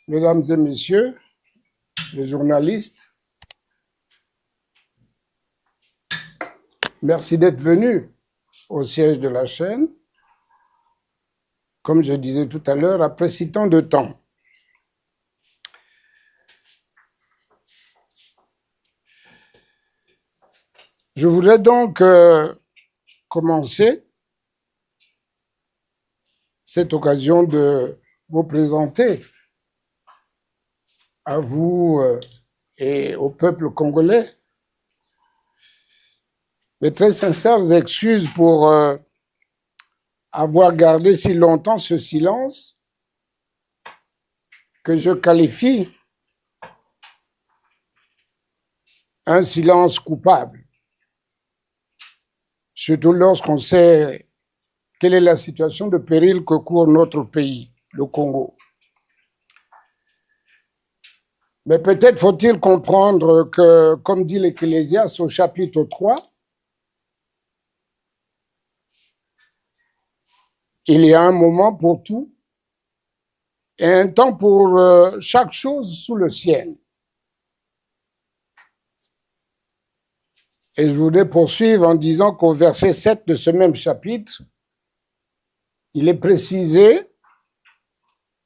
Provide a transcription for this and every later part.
Mesdames et messieurs, les journalistes, merci d'être venus au siège de la chaîne. Comme je disais tout à l'heure, après si tant de temps. Je voudrais donc commencer cette occasion de vous présenter à vous et au peuple congolais mes très sincères excuses pour avoir gardé si longtemps ce silence que je qualifie un silence coupable, surtout lorsqu'on sait quelle est la situation de péril que court notre pays, le Congo. Mais peut-être faut-il comprendre que, comme dit l'Ecclésiaste au chapitre 3, il y a un moment pour tout et un temps pour chaque chose sous le ciel. Et je voudrais poursuivre en disant qu'au verset 7 de ce même chapitre, il est précisé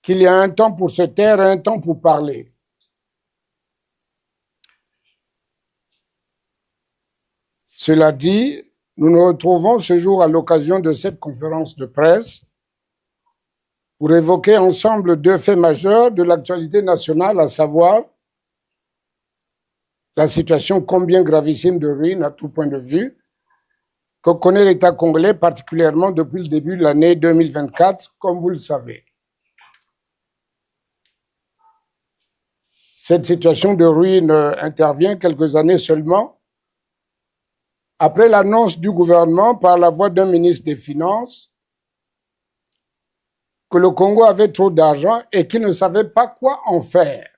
qu'il y a un temps pour se taire et un temps pour parler. Cela dit, nous nous retrouvons ce jour à l'occasion de cette conférence de presse pour évoquer ensemble deux faits majeurs de l'actualité nationale, à savoir la situation combien gravissime de ruine à tout point de vue que connaît l'État congolais, particulièrement depuis le début de l'année 2024, comme vous le savez. Cette situation de ruine intervient quelques années seulement après l'annonce du gouvernement par la voix d'un ministre des Finances que le Congo avait trop d'argent et qu'il ne savait pas quoi en faire.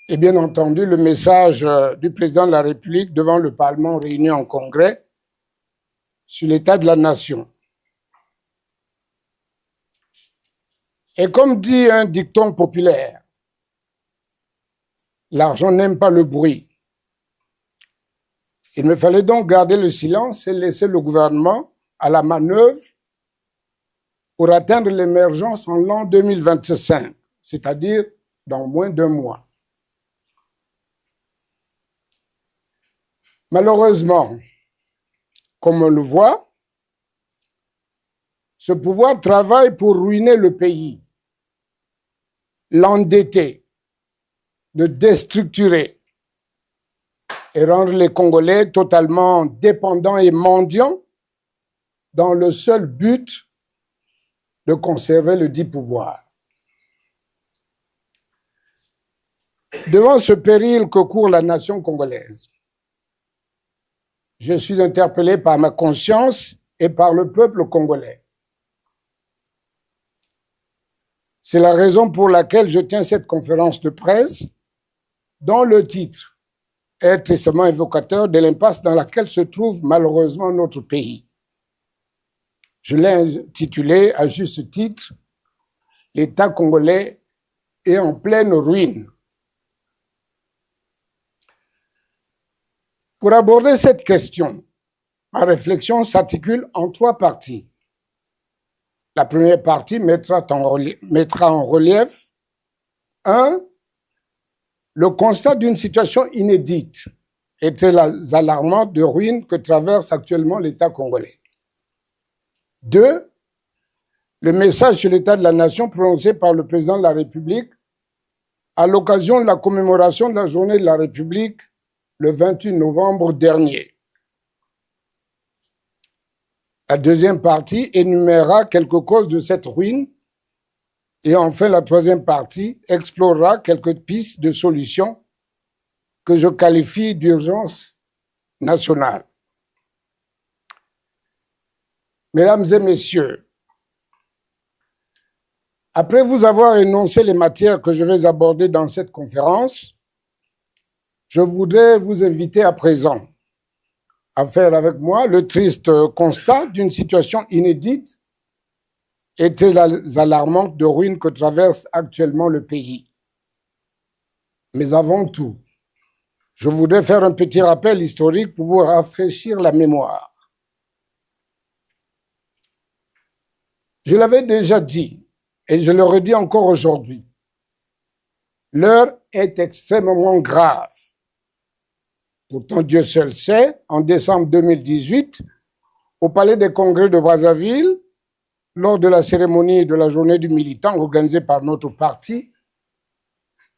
Et bien entendu, le message du président de la République devant le Parlement réuni en congrès sur l'état de la nation. Et comme dit un dicton populaire, l'argent n'aime pas le bruit. Il me fallait donc garder le silence et laisser le gouvernement à la manœuvre pour atteindre l'émergence en l'an 2025, c'est-à-dire dans moins d'un mois. Malheureusement, comme on le voit, ce pouvoir travaille pour ruiner le pays, l'endetter, le déstructurer et rendre les Congolais totalement dépendants et mendiants dans le seul but de conserver le dit pouvoir. Devant ce péril que court la nation congolaise, je suis interpellé par ma conscience et par le peuple congolais. C'est la raison pour laquelle je tiens cette conférence de presse dont le titre est tristement évocateur de l'impasse dans laquelle se trouve malheureusement notre pays. Je l'ai intitulé à juste titre « L'État congolais est en pleine ruine ». Pour aborder cette question, ma réflexion s'articule en trois parties. La première partie mettra en relief 1. Le constat d'une situation inédite et très alarmante de ruine que traverse actuellement l'État congolais. 2. Le message sur l'état de la nation prononcé par le président de la République à l'occasion de la commémoration de la journée de la République le 28 novembre dernier. La deuxième partie énumérera quelques causes de cette ruine et enfin la troisième partie explorera quelques pistes de solutions que je qualifie d'urgence nationale. Mesdames et messieurs, après vous avoir énoncé les matières que je vais aborder dans cette conférence, je voudrais vous inviter à présent à faire avec moi le triste constat d'une situation inédite et très alarmantes de ruines que traverse actuellement le pays. Mais avant tout, je voudrais faire un petit rappel historique pour vous rafraîchir la mémoire. Je l'avais déjà dit, et je le redis encore aujourd'hui, l'heure est extrêmement grave. Pourtant, Dieu seul sait, en décembre 2018, au Palais des Congrès de Brazzaville, lors de la cérémonie de la journée du militant organisée par notre parti,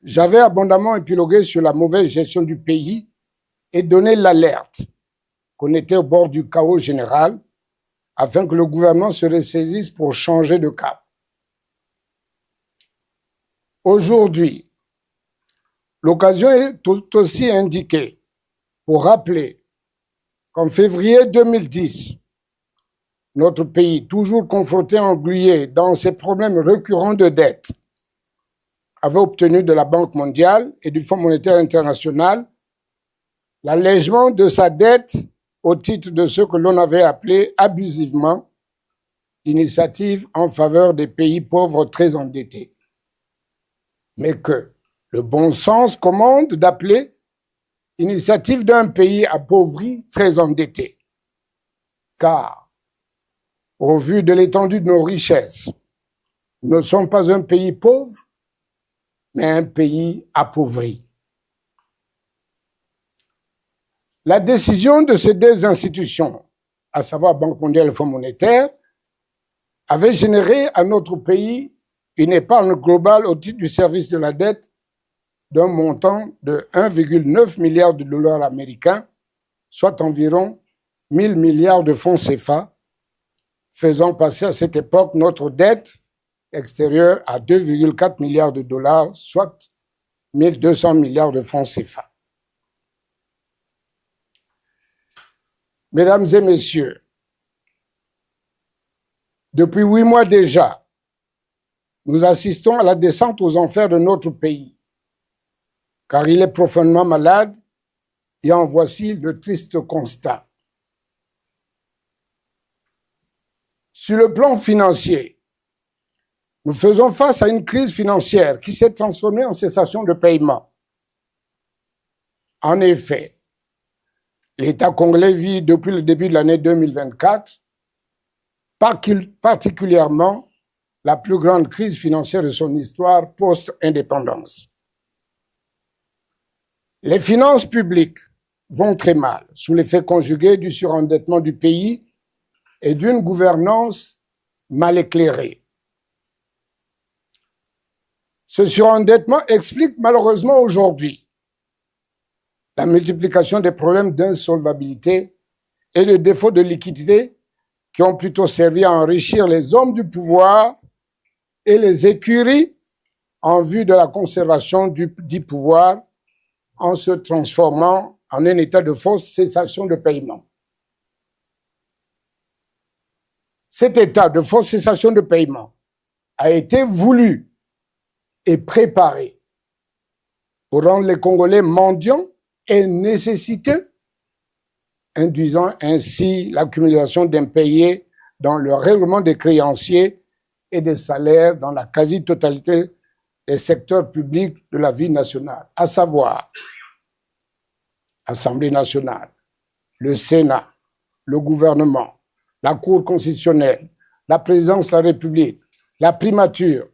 j'avais abondamment épilogué sur la mauvaise gestion du pays et donné l'alerte qu'on était au bord du chaos général afin que le gouvernement se ressaisisse pour changer de cap. Aujourd'hui, l'occasion est tout aussi indiquée pour rappeler qu'en février 2010, notre pays, toujours confronté, englué dans ses problèmes récurrents de dette, avait obtenu de la Banque mondiale et du Fonds monétaire international l'allègement de sa dette au titre de ce que l'on avait appelé abusivement l'initiative en faveur des pays pauvres très endettés, mais que le bon sens commande d'appeler initiative d'un pays appauvri très endetté. Car, au vu de l'étendue de nos richesses, nous ne sommes pas un pays pauvre, mais un pays appauvri. La décision de ces deux institutions, à savoir Banque mondiale et Fonds monétaire, avait généré à notre pays une épargne globale au titre du service de la dette d'un montant de 1,9 milliard de dollars américains, soit environ 1000 milliards de francs CFA, faisant passer à cette époque notre dette extérieure à 2,4 milliards de dollars, soit 1200 milliards de francs CFA. Mesdames et messieurs, depuis 8 mois déjà, nous assistons à la descente aux enfers de notre pays, car il est profondément malade et en voici le triste constat. Sur le plan financier, nous faisons face à une crise financière qui s'est transformée en cessation de paiement. En effet, l'État congolais vit depuis le début de l'année 2024 particulièrement la plus grande crise financière de son histoire post-indépendance. Les finances publiques vont très mal sous l'effet conjugué du surendettement du pays et d'une gouvernance mal éclairée. Ce surendettement explique malheureusement aujourd'hui la multiplication des problèmes d'insolvabilité et de défaut de liquidité qui ont plutôt servi à enrichir les hommes du pouvoir et les écuries en vue de la conservation du pouvoir en se transformant en un état de fausse cessation de paiement. Cet état de fausse cessation de paiement a été voulu et préparé pour rendre les Congolais mendiants et nécessiteux, induisant ainsi l'accumulation d'impayés dans le règlement des créanciers et des salaires dans la quasi-totalité des secteurs publics de la vie nationale, à savoir l'Assemblée nationale, le Sénat, le gouvernement, la Cour constitutionnelle, la présidence de la République, la primature,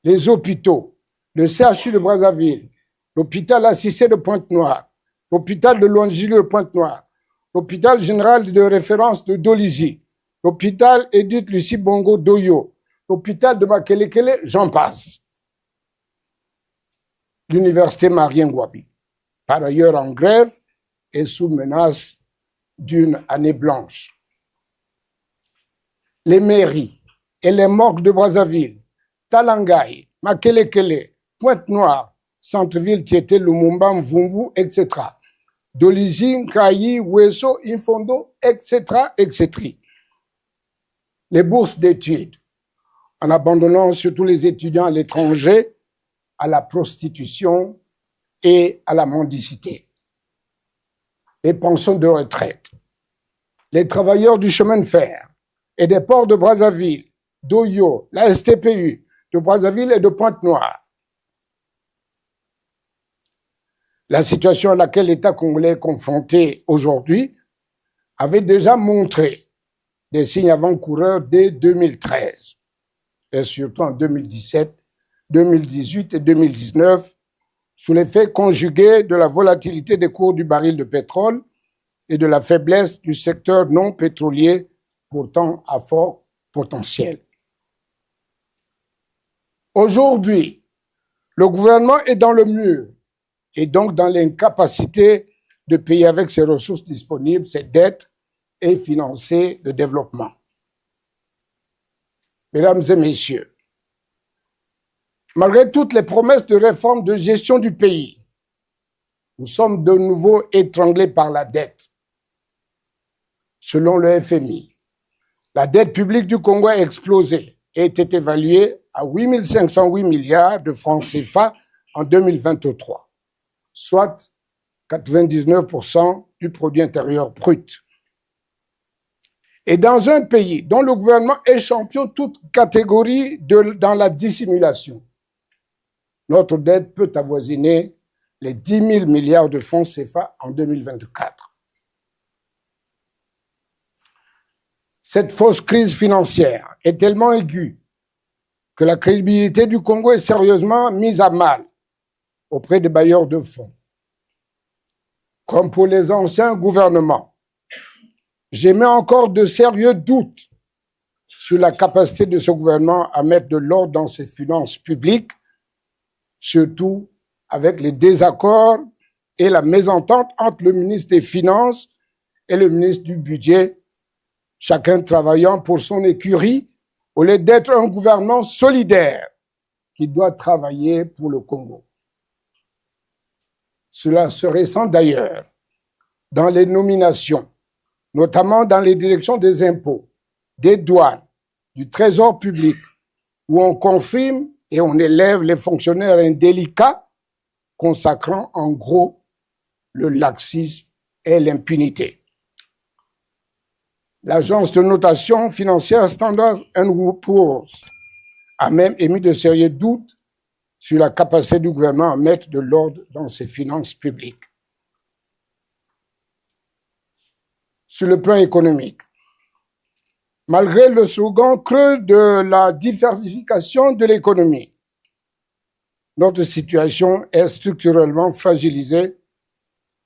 les hôpitaux, le CHU de Brazzaville, l'hôpital assisté de Pointe-Noire, l'hôpital de Longilou de Pointe-Noire, l'hôpital général de référence de Dolisie, l'hôpital Edith Lucie Bongo d'Oyo, l'hôpital de Makelekele, j'en passe. L'université Marien Ngouabi, par ailleurs en grève et sous menace d'une année blanche. Les mairies et les morgues de Brazzaville, Talangaï, Makelekele, Pointe-Noire, Centre-Ville, Tieté, Lumumba, Mvumvu, etc. Dolisie, Nkayi, Weso, Infondo, etc., etc. Les bourses d'études, en abandonnant surtout les étudiants à l'étranger à la prostitution et à la mendicité. Les pensions de retraite, les travailleurs du chemin de fer et des ports de Brazzaville d'Oyo, la STPU, de Brazzaville et de Pointe-Noire. La situation à laquelle l'État congolais est confronté aujourd'hui avait déjà montré des signes avant-coureurs dès 2013, et surtout en 2017, 2018 et 2019, sous l'effet conjugué de la volatilité des cours du baril de pétrole et de la faiblesse du secteur non pétrolier, pourtant à fort potentiel. Aujourd'hui, le gouvernement est dans le mur et donc dans l'incapacité de payer avec ses ressources disponibles ses dettes et financer le développement. Mesdames et messieurs, malgré toutes les promesses de réforme de gestion du pays, nous sommes de nouveau étranglés par la dette. Selon le FMI, la dette publique du Congo a explosé et était évaluée à 8 508 milliards de francs CFA en 2023, soit 99% du produit intérieur brut. Et dans un pays dont le gouvernement est champion toute catégorie dans la dissimulation, notre dette peut avoisiner les 10 000 milliards de francs CFA en 2024. Cette fausse crise financière est tellement aiguë que la crédibilité du Congo est sérieusement mise à mal auprès des bailleurs de fonds. Comme pour les anciens gouvernements, j'émets encore de sérieux doutes sur la capacité de ce gouvernement à mettre de l'ordre dans ses finances publiques, surtout avec les désaccords et la mésentente entre le ministre des Finances et le ministre du Budget, chacun travaillant pour son écurie, au lieu d'être un gouvernement solidaire qui doit travailler pour le Congo. Cela se ressent d'ailleurs dans les nominations, notamment dans les directions des impôts, des douanes, du trésor public, où on confirme et on élève les fonctionnaires indélicats, consacrant en gros le laxisme et l'impunité. L'agence de notation financière Standard & Poor's a même émis de sérieux doutes sur la capacité du gouvernement à mettre de l'ordre dans ses finances publiques. Sur le plan économique, malgré le slogan creux de la diversification de l'économie, notre situation est structurellement fragilisée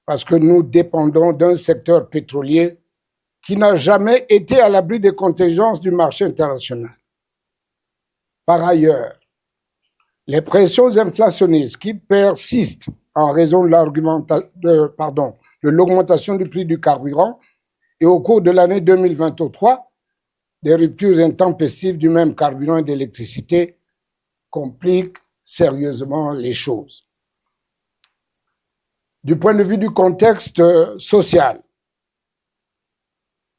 parce que nous dépendons d'un secteur pétrolier qui n'a jamais été à l'abri des contingences du marché international. Par ailleurs, les pressions inflationnistes qui persistent en raison de l'augmentation du prix du carburant et au cours de l'année 2023, des ruptures intempestives du même carburant et d'électricité compliquent sérieusement les choses. Du point de vue du contexte social,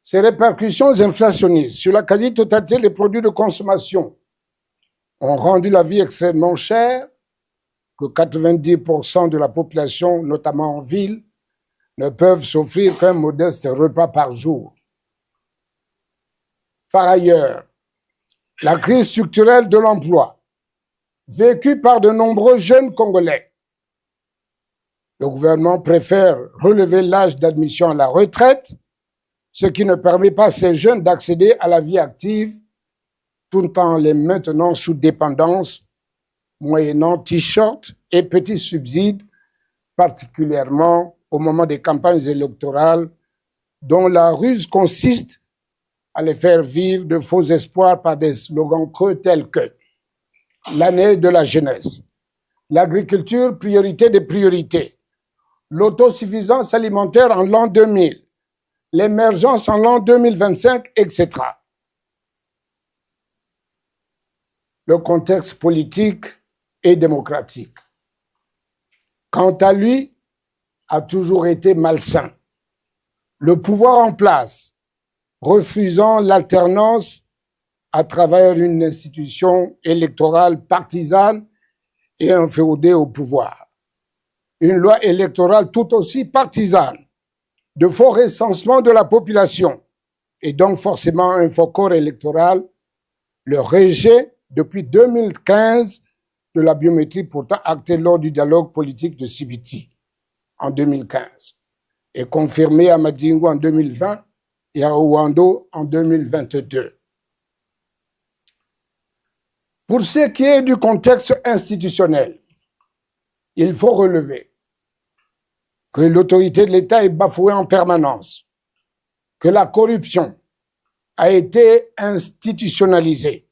ces répercussions inflationnistes sur la quasi-totalité des produits de consommation ont rendu la vie extrêmement chère, que 90% de la population, notamment en ville, ne peuvent s'offrir qu'un modeste repas par jour. Par ailleurs, la crise structurelle de l'emploi, vécue par de nombreux jeunes Congolais, le gouvernement préfère relever l'âge d'admission à la retraite, ce qui ne permet pas à ces jeunes d'accéder à la vie active tout en les maintenant sous dépendance, moyennant t-shirts et petits subsides, particulièrement au moment des campagnes électorales, dont la ruse consiste à les faire vivre de faux espoirs par des slogans creux tels que l'année de la jeunesse, l'agriculture priorité des priorités, l'autosuffisance alimentaire en l'an 2000, l'émergence en l'an 2025, etc. Le contexte politique et démocratique, quant à lui, a toujours été malsain. Le pouvoir en place, refusant l'alternance à travers une institution électorale partisane et inféodée au pouvoir. Une loi électorale tout aussi partisane, de faux recensement de la population et donc forcément un faux corps électoral le rejet depuis 2015 de la biométrie pourtant actée lors du dialogue politique de Sibiti en 2015 et confirmé à Madingo en 2020 et à Ouando en 2022. Pour ce qui est du contexte institutionnel, il faut relever que l'autorité de l'État est bafouée en permanence, que la corruption a été institutionnalisée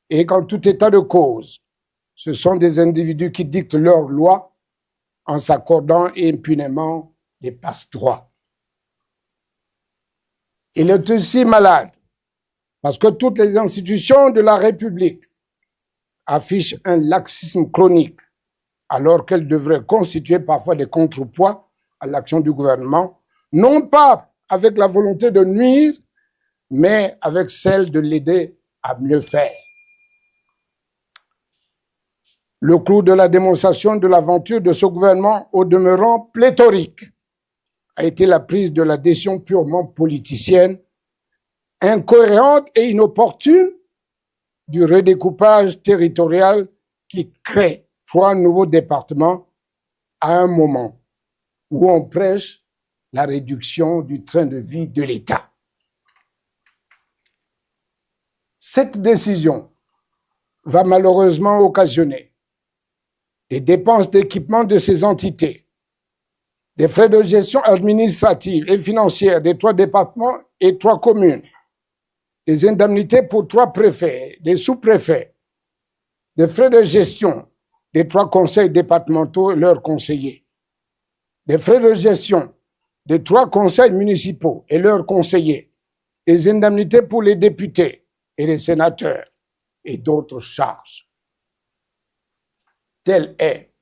et qu'en tout état de cause, ce sont des individus qui dictent leurs lois en s'accordant impunément des passe-droits. Il est aussi malade parce que toutes les institutions de la République affichent un laxisme chronique alors qu'elles devraient constituer parfois des contrepoids à l'action du gouvernement, non pas avec la volonté de nuire, mais avec celle de l'aider à mieux faire. Le clou de la démonstration de l'aventure de ce gouvernement, au demeurant pléthorique, a été la prise de la décision purement politicienne, incohérente et inopportune du redécoupage territorial qui crée 3 nouveaux départements à un moment où on prêche la réduction du train de vie de l'État. Cette décision va malheureusement occasionner des dépenses d'équipement de ces entités, des frais de gestion administrative et financière des 3 départements et 3 communes, des indemnités pour 3 préfets, des sous-préfets, des frais de gestion des 3 conseils départementaux et leurs conseillers, des frais de gestion des 3 conseils municipaux et leurs conseillers, des indemnités pour les députés et les sénateurs et d'autres charges. Telle est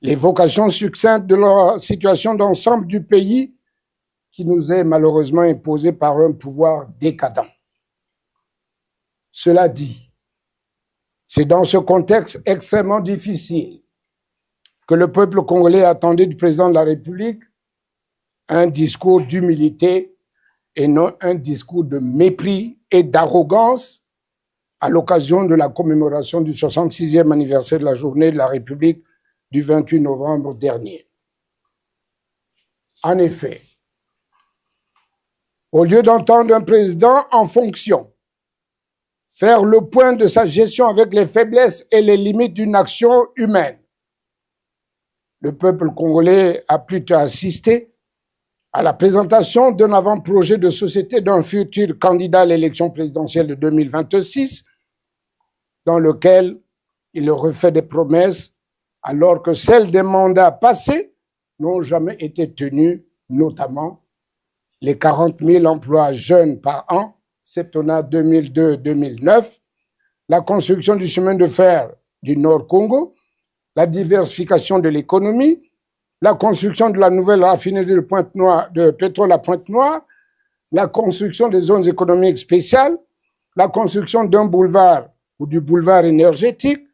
l'évocation succincte de la situation d'ensemble du pays qui nous est malheureusement imposée par un pouvoir décadent. Cela dit, c'est dans ce contexte extrêmement difficile que le peuple congolais attendait du président de la République un discours d'humilité et non un discours de mépris et d'arrogance à l'occasion de la commémoration du 66e anniversaire de la journée de la République du 28 novembre dernier. En effet, au lieu d'entendre un président en fonction faire le point de sa gestion avec les faiblesses et les limites d'une action humaine, le peuple congolais a plutôt assisté à la présentation d'un avant-projet de société d'un futur candidat à l'élection présidentielle de 2026, dans lequel il refait des promesses alors que celles des mandats passés n'ont jamais été tenues, notamment les 40 000 emplois jeunes par an, septennat 2002-2009, la construction du chemin de fer du Nord Congo, la diversification de l'économie, la construction de la nouvelle raffinerie de pétrole à Pointe-Noire, la construction des zones économiques spéciales, la construction d'un boulevard ou du boulevard énergétique,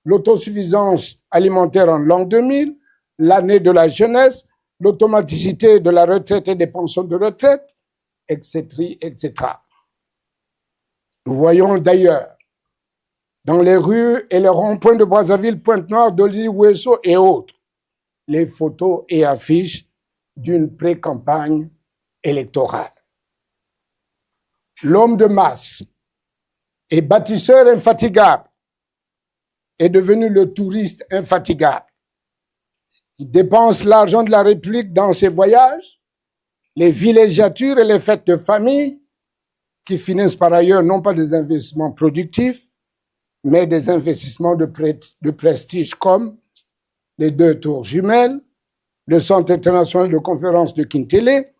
l'autosuffisance alimentaire en l'an 2000, l'année de la jeunesse, l'automaticité de la retraite et des pensions de retraite, etc., etc. Nous voyons d'ailleurs dans les rues et les ronds-points de Brazzaville, Pointe-Noire, Doli-Ouesso et autres, les photos et affiches d'une pré-campagne électorale. L'homme de masse et bâtisseur infatigable est devenu le touriste infatigable. Il dépense l'argent de la République dans ses voyages, les villégiatures et les fêtes de famille, qui finissent par ailleurs non pas des investissements productifs, mais des investissements de prestige comme les 2 tours jumelles, le Centre international de conférence de Kintélé,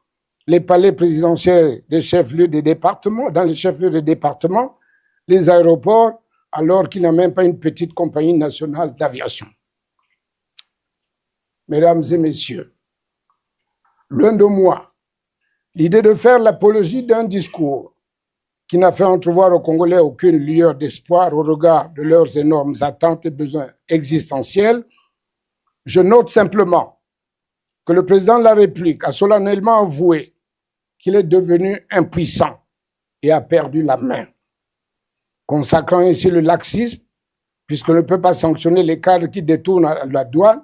les palais présidentiels des chefs-lieux des départements, dans les chefs-lieux des départements, les aéroports, alors qu'il n'a même pas une petite compagnie nationale d'aviation. Mesdames et messieurs, loin de moi l'idée de faire l'apologie d'un discours qui n'a fait entrevoir aux Congolais aucune lueur d'espoir au regard de leurs énormes attentes et besoins existentiels. Je note simplement que le président de la République a solennellement avoué qu'il est devenu impuissant et a perdu la main. consacrant ainsi le laxisme, puisqu'on ne peut pas sanctionner les cadres qui détournent à la douane,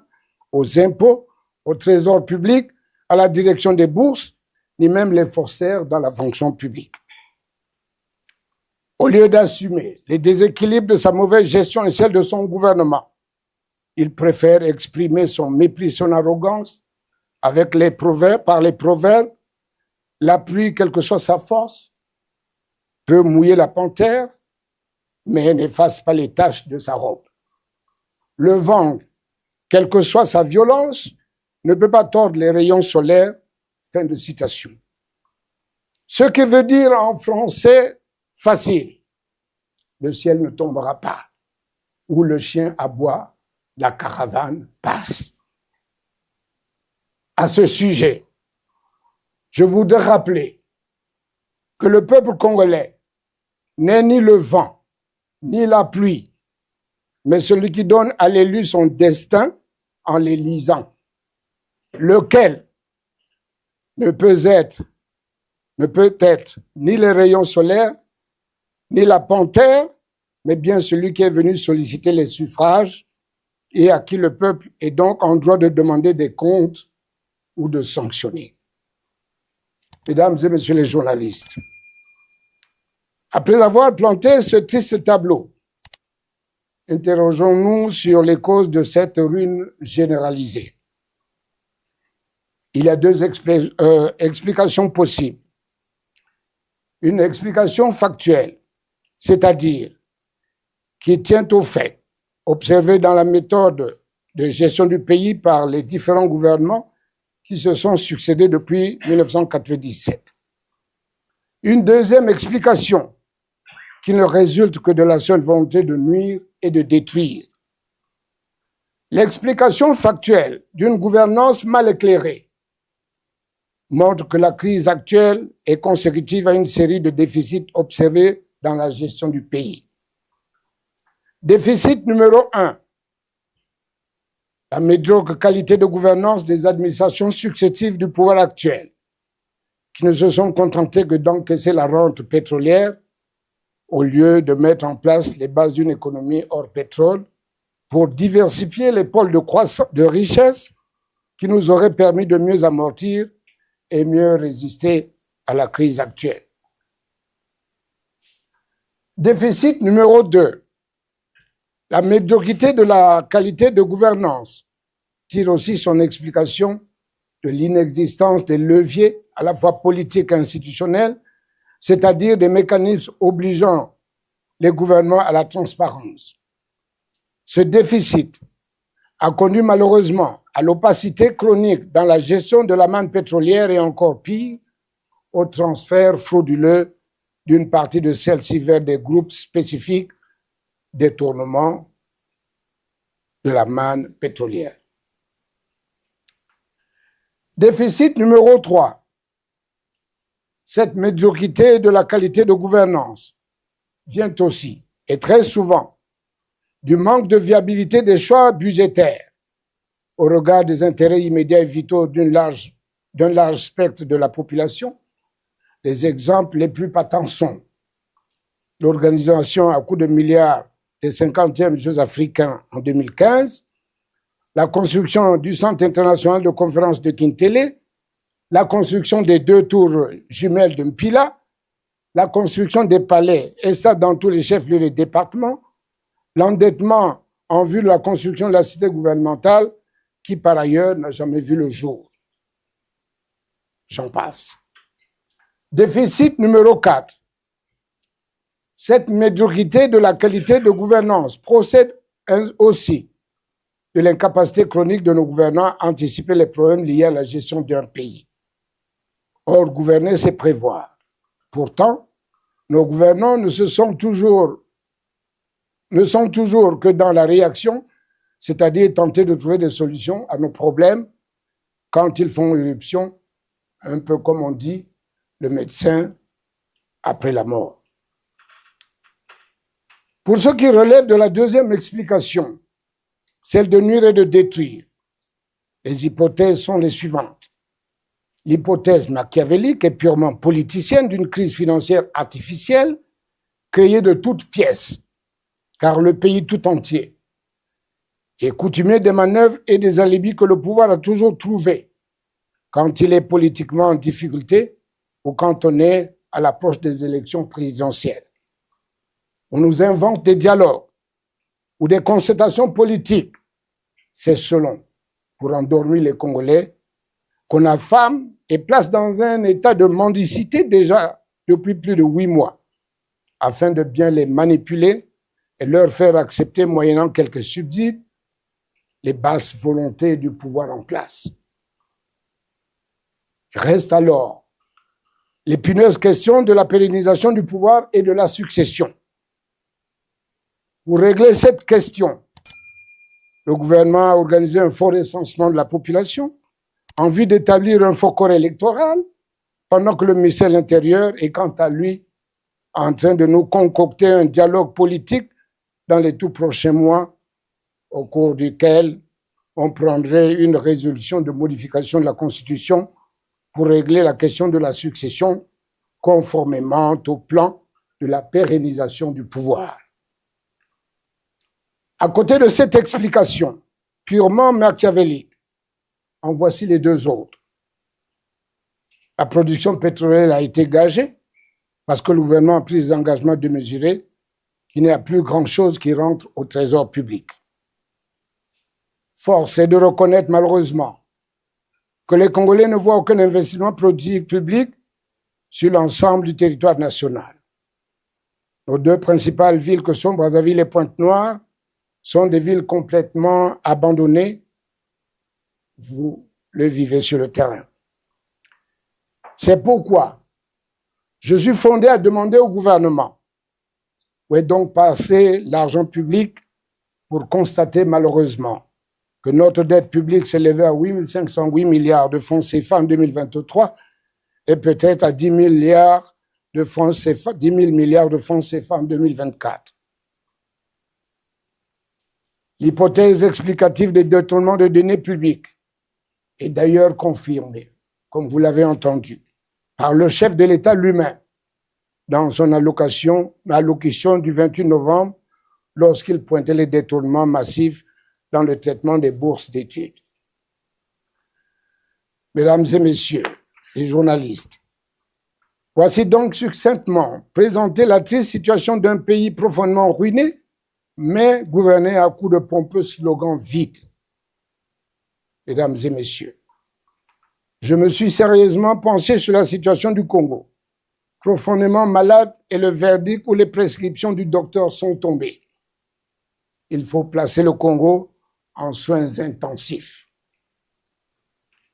aux impôts, au trésor public, à la direction des bourses, ni même les faussaires dans la fonction publique. Au lieu d'assumer les déséquilibres de sa mauvaise gestion et celle de son gouvernement, il préfère exprimer son mépris, son arrogance avec les proverbes, par les proverbes. La pluie, quelle que soit sa force, peut mouiller la panthère, mais n'efface pas les taches de sa robe. Le vent, quelle que soit sa violence, ne peut pas tordre les rayons solaires. Fin de citation. Ce qui veut dire en français facile, le ciel ne tombera pas, où le chien aboie, la caravane passe. À ce sujet, je voudrais rappeler que le peuple congolais n'est ni le vent, ni la pluie, mais celui qui donne à l'élu son destin en l'élisant, lequel ne peut être ni les rayons solaires, ni la panthère, mais bien celui qui est venu solliciter les suffrages et à qui le peuple est donc en droit de demander des comptes ou de sanctionner. Mesdames et messieurs les journalistes, après avoir planté ce triste tableau, interrogeons-nous sur les causes de cette ruine généralisée. Il y a deux explications possibles. Une explication factuelle, c'est-à-dire qui tient aux faits observés dans la méthode de gestion du pays par les différents gouvernements qui se sont succédés depuis 1997. Une deuxième explication qui ne résulte que de la seule volonté de nuire et de détruire. L'explication factuelle d'une gouvernance mal éclairée montre que la crise actuelle est consécutive à une série de déficits observés dans la gestion du pays. Déficit numéro 1, la médiocre qualité de gouvernance des administrations successives du pouvoir actuel, qui ne se sont contentées que d'encaisser la rente pétrolière au lieu de mettre en place les bases d'une économie hors pétrole pour diversifier les pôles de croissance, de richesse qui nous auraient permis de mieux amortir et mieux résister à la crise actuelle. Déficit numéro 2. La médiocrité de la qualité de gouvernance tire aussi son explication de l'inexistence des leviers à la fois politiques et institutionnels, c'est-à-dire des mécanismes obligeant les gouvernements à la transparence. Ce déficit a conduit malheureusement à l'opacité chronique dans la gestion de la manne pétrolière et encore pire, au transfert frauduleux d'une partie de celle-ci vers des groupes spécifiques détournement de la manne pétrolière. Déficit numéro 3. Cette médiocrité de la qualité de gouvernance vient aussi, et très souvent, du manque de viabilité des choix budgétaires au regard des intérêts immédiats et vitaux d'un large spectre de la population. Les exemples les plus patents sont l'organisation à coups de milliards des 50e Jeux africains en 2015, la construction du Centre international de conférence de Kintélé, la construction des 2 tours jumelles de Mpila, la construction des palais et ça dans tous les chefs-lieux des départements, l'endettement en vue de la construction de la cité gouvernementale qui par ailleurs n'a jamais vu le jour. J'en passe. Déficit numéro 4. Cette médiocrité de la qualité de gouvernance procède aussi de l'incapacité chronique de nos gouvernants à anticiper les problèmes liés à la gestion d'un pays. Or, gouverner, c'est prévoir. Pourtant, nos gouvernants ne sont toujours que dans la réaction, c'est-à-dire tenter de trouver des solutions à nos problèmes quand ils font irruption, un peu comme on dit, le médecin après la mort. Pour ce qui relève de la deuxième explication, celle de nuire et de détruire, les hypothèses sont les suivantes. L'hypothèse machiavélique et purement politicienne d'une crise financière artificielle créé de toutes pièces, car le pays tout entier est coutumier des manœuvres et des alibis que le pouvoir a toujours trouvés quand il est politiquement en difficulté ou quand on est à l'approche des élections présidentielles. On nous invente des dialogues ou des concertations politiques. C'est selon, pour endormir les Congolais, qu'on affame et place dans un état de mendicité déjà depuis plus de 8 mois, afin de bien les manipuler et leur faire accepter, moyennant quelques subsides, les basses volontés du pouvoir en place. Reste alors l'épineuse question de la pérennisation du pouvoir et de la succession. Pour régler cette question, le gouvernement a organisé un fort recensement de la population en vue d'établir un faux corps électoral, pendant que le ministère de l'Intérieur est, quant à lui, en train de nous concocter un dialogue politique dans les tout prochains mois, au cours duquel on prendrait une résolution de modification de la Constitution pour régler la question de la succession conformément au plan de la pérennisation du pouvoir. À côté de cette explication purement machiavélique, en voici les deux autres. La production pétrolière a été gagée parce que le gouvernement a pris des engagements démesurés qu'il n'y a plus grand-chose qui rentre au trésor public. Force est de reconnaître malheureusement que les Congolais ne voient aucun investissement public sur l'ensemble du territoire national. Nos deux principales villes que sont Brazzaville et Pointe-Noire sont des villes complètement abandonnées. Vous le vivez sur le terrain. C'est pourquoi je suis fondé à demander au gouvernement où est donc passé l'argent public pour constater malheureusement que notre dette publique s'élevait à 8 508 milliards de francs CFA en 2023 et peut-être à 10 milliards de francs CFA, 10 000 milliards de francs CFA en 2024. L'hypothèse explicative des détournements de données publiques est d'ailleurs confirmée, comme vous l'avez entendu, par le chef de l'État lui-même dans son allocution du 28 novembre lorsqu'il pointait les détournements massifs dans le traitement des bourses d'études. Mesdames et messieurs les journalistes, voici donc succinctement présenter la triste situation d'un pays profondément ruiné, mais gouverné à coups de pompeux slogans vides. Mesdames et messieurs, je me suis sérieusement penché sur la situation du Congo, profondément malade, et le verdict ou les prescriptions du docteur sont tombées. Il faut placer le Congo en soins intensifs.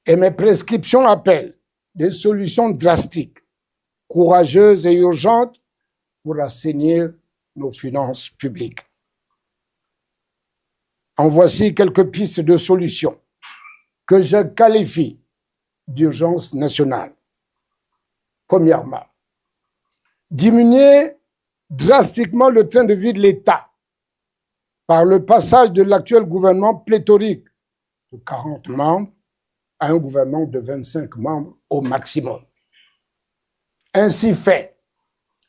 Et mes prescriptions appellent des solutions drastiques, courageuses et urgentes pour assainir nos finances publiques. En voici quelques pistes de solutions que je qualifie d'urgence nationale. Premièrement, diminuer drastiquement le train de vie de l'État par le passage de l'actuel gouvernement pléthorique de 40 membres à un gouvernement de 25 membres au maximum. Ainsi fait,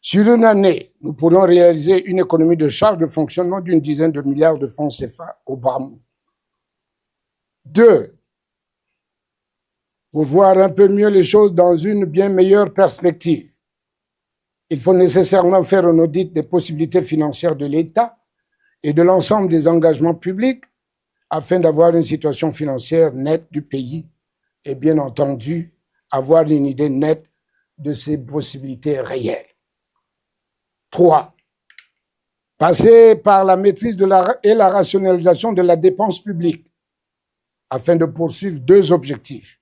sur une année, nous pourrons réaliser une économie de charge de fonctionnement d'une dizaine de milliards de francs CFA au bas mot. 2. Pour voir un peu mieux les choses dans une bien meilleure perspective, il faut nécessairement faire un audit des possibilités financières de l'État et de l'ensemble des engagements publics afin d'avoir une situation financière nette du pays et bien entendu avoir une idée nette de ses possibilités réelles. 3. Passer par la maîtrise et la rationalisation de la dépense publique afin de poursuivre deux objectifs.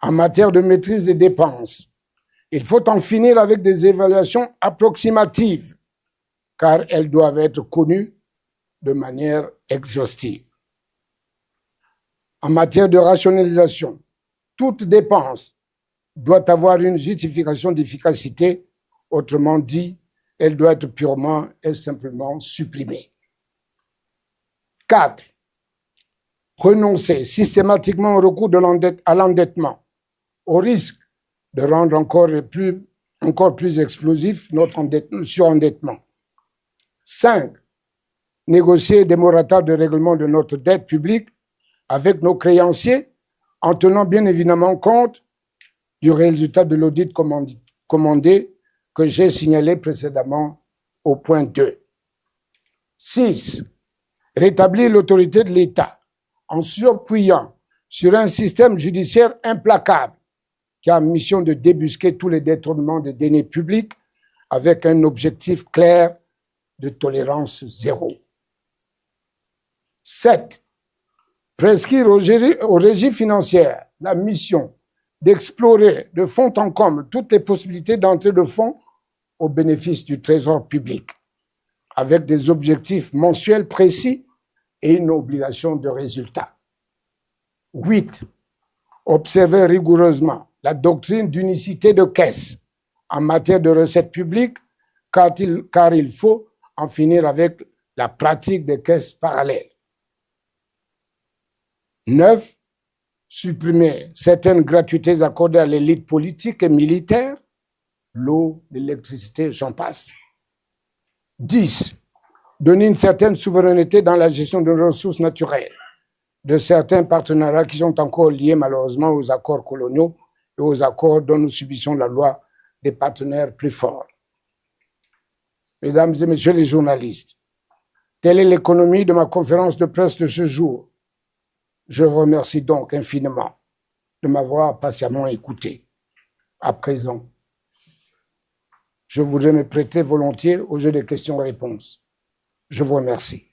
En matière de maîtrise des dépenses, il faut en finir avec des évaluations approximatives car elles doivent être connues de manière exhaustive. En matière de rationalisation, toute dépense doit avoir une justification d'efficacité, autrement dit, elle doit être purement et simplement supprimée. 4. Renoncer systématiquement au recours à l'endettement, au risque de rendre encore plus encore plus explosif notre surendettement. 5. Négocier des moratoires de règlement de notre dette publique avec nos créanciers en tenant bien évidemment compte du résultat de l'audit commandé que j'ai signalé précédemment au point 2. 6. Rétablir l'autorité de l'État en s'appuyant sur un système judiciaire implacable qui a mission de débusquer tous les détournements des deniers publics avec un objectif clair de tolérance zéro. 7. Prescrire aux régies financières la mission d'explorer de fond en comble toutes les possibilités d'entrée de fonds au bénéfice du trésor public, avec des objectifs mensuels précis et une obligation de résultat. 8. Observer rigoureusement la doctrine d'unicité de caisse en matière de recettes publiques, car il faut en finir avec la pratique des caisses parallèles. 9. Supprimer certaines gratuités accordées à l'élite politique et militaire, l'eau, l'électricité, j'en passe. 10. Donner une certaine souveraineté dans la gestion de nos ressources naturelles, de certains partenariats qui sont encore liés malheureusement aux accords coloniaux et aux accords dont nous subissons la loi des partenaires plus forts. Mesdames et messieurs les journalistes, telle est l'économie de ma conférence de presse de ce jour. Je vous remercie donc infiniment de m'avoir patiemment écouté. À présent, je voudrais me prêter volontiers au jeu des questions-réponses. Je vous remercie.